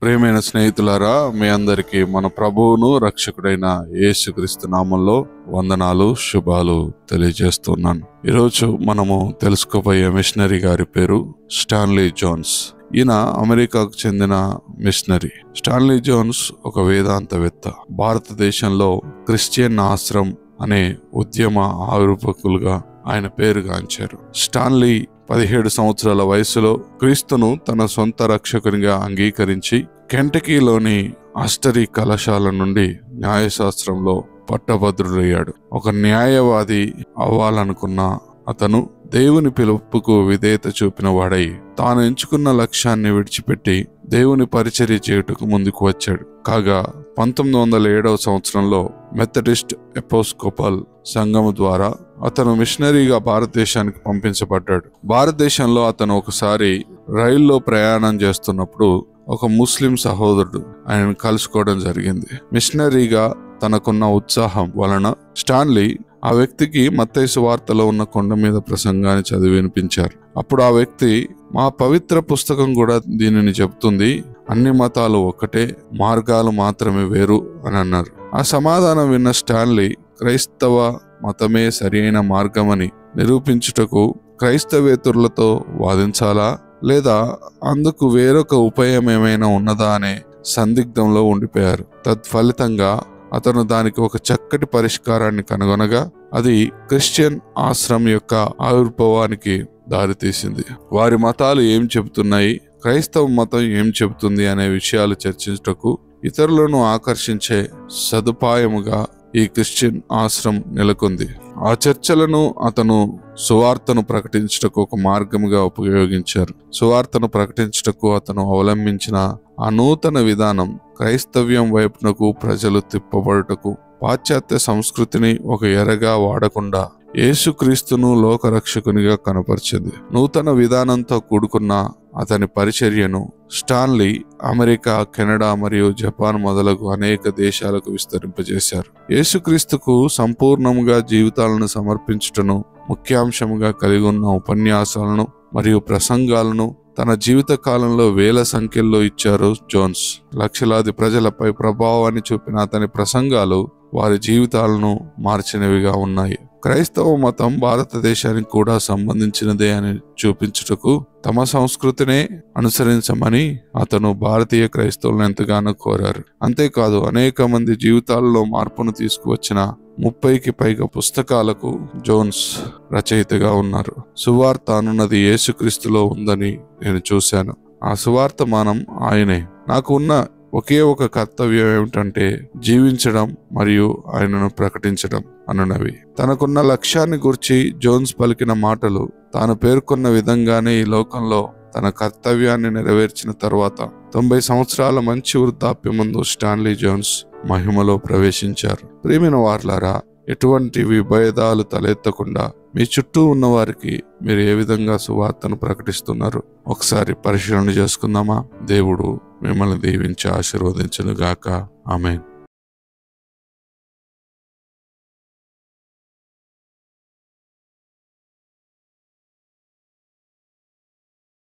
ప్రియమైన స్నేహితులారా, మీ అందరికీ మన ప్రభువును రక్షకుడైన యేసుక్రీస్తు నామంలో వందనాలు, శుభాలు తెలియజేస్తున్నాను. ఈరోజు మనము తెలుసుకోబోయే మిషనరీ గారి పేరు స్టాన్లీ జోన్స్. ఈయన అమెరికాకు చెందిన మిషనరీ. స్టాన్లీ జోన్స్ ఒక వేదాంతవేత్త. భారతదేశంలో క్రిస్టియన్ ఆశ్రమ్ అనే ఉద్యమ ఆవిర్భకులుగా ఆయన పేరుగాంచారు. స్టాన్లీ 17 సంవత్సరాల వయసులో క్రీస్తును తన సొంత రక్షకునిగా అంగీకరించి కెంటకీలోని ఆస్టరీ కళాశాల నుండి న్యాయశాస్త్రంలో పట్టభద్రుడయ్యాడు. ఒక న్యాయవాది అవ్వాలనుకున్న అతను దేవుని పిలుపుకు విధేయత చూపిన వాడై తాను ఎంచుకున్న లక్ష్యాన్ని విడిచిపెట్టి దేవుని పరిచర్య చేయుటకు ముందుకు వచ్చాడు. కాగా 1907వ సంవత్సరంలో మెథడిస్ట్ ఎపిస్కోపల్ సంఘము ద్వారా అతను మిషనరీగా భారతదేశానికి పంపించబడ్డాడు. భారతదేశంలో అతను ఒకసారి రైల్లో ప్రయాణం చేస్తున్నప్పుడు ఒక ముస్లిం సహోదరుడు ఆయనను కలుసుకోవడం జరిగింది. మిషనరీగా తనకున్న ఉత్సాహం వలన స్టాన్లీ ఆ వ్యక్తికి మత్తయి సువార్తలో ఉన్న కొండ మీద ప్రసంగాన్ని చదివి వినిపించారు. అప్పుడు ఆ వ్యక్తి, మా పవిత్ర పుస్తకం కూడా దీనిని చెబుతుంది, అన్ని మతాలు ఒక్కటే, మార్గాలు మాత్రమే వేరు అని అన్నారు. ఆ సమాధానం విన్న స్టాన్లీ క్రైస్తవ మతమే సరి అయిన మార్గమని నిరూపించుటకు క్రైస్తవేతరులతో వాదించాలా లేదా అందుకు వేరొక ఉపాయం ఏమైనా ఉన్నదా అనే సందిగ్ధంలో ఉండిపోయారు. తత్ఫలితంగా అతను దానికి ఒక చక్కటి పరిష్కారాన్ని కనుగొనగా అది క్రిస్టియన్ ఆశ్రమ్ యొక్క ఆవిర్భావానికి దారితీసింది. వారి మతాలు ఏం చెబుతున్నాయి, క్రైస్తవ మతం ఏం చెబుతుంది అనే విషయాలు చర్చించుటకు ఇతరులను ఆకర్షించే సదుపాయముగా ఈ క్రిస్టియన్ ఆశ్రమం నెలకొంది. ఆ చర్చలను అతను సువార్తను ప్రకటించుటకు ఒక మార్గముగా ఉపయోగించారు. సువార్తను ప్రకటించుటకు అతను అవలంబించిన ఆ నూతన విధానం క్రైస్తవ్యం వైపునకు ప్రజలు తిప్పబడుటకు, పాశ్చాత్య సంస్కృతిని ఒక ఎరగా వాడకుండా యేసుక్రీస్తును లోకరక్షకునిగా కనపరిచింది. నూతన విధానంతో కూడుకున్న అతని పరిచర్యను స్టాన్లీ అమెరికా, కెనడా మరియు జపాన్ మొదలగు అనేక దేశాలకు విస్తరింపజేశారు. యేసుక్రీస్తుకు సంపూర్ణముగా జీవితాలను సమర్పించుటను ముఖ్యాంశముగా కలిగి ఉన్న ఉపన్యాసాలను మరియు ప్రసంగాలను తన జీవిత కాలంలో వేల సంఖ్యల్లో ఇచ్చారు జోన్స్. లక్షలాది ప్రజలపై ప్రభావాన్ని చూపిన అతని ప్రసంగాలు వారి జీవితాలను మార్చినవిగా ఉన్నాయి. క్రైస్తవ మతం భారతదేశానికి కూడా సంబంధించినదే అని చూపించుటకు తమ సంస్కృతినే అనుసరించమని అతను భారతీయ క్రైస్తవులను ఎంతగానో కోరారు. అంతేకాదు, అనేక మంది జీవితాల్లో మార్పును తీసుకువచ్చిన 30కి పైగా పుస్తకాలకు జోన్స్ రచయితగా ఉన్నారు. సువార్త అనున్నది యేసుక్రీస్తులో ఉందని నేను చూశాను. ఆ సువార్తమానం ఆయనే. నాకు ఉన్న ఒకే ఒక కర్తవ్యం ఏమిటంటే జీవించడం మరియు ఆయనను ప్రకటించడం అనునవి. తనకున్న లక్ష్యాన్ని గురించి జోన్స్ పలికిన మాటలు తాను పేర్కొన్న విధంగానే ఈ లోకంలో తన కర్తవ్యాన్ని నెరవేర్చిన తర్వాత 90 సంవత్సరాల మంచి వృద్ధాప్యం ముందు స్టాన్లీ జోన్స్ మహిమలో ప్రవేశించారు. ప్రియమైన వారలారా, ఎటువంటి విభేదాలు తలెత్తకుండా మీ చుట్టూ ఉన్న వారికి మీరు ఏ విధంగా సువార్తను ప్రకటిస్తున్నారు ఒకసారి పరిశీలన చేసుకుందామా? దేవుడు మిమ్మల్ని దీవించి ఆశీర్వదించును గాక. ఆమేన్.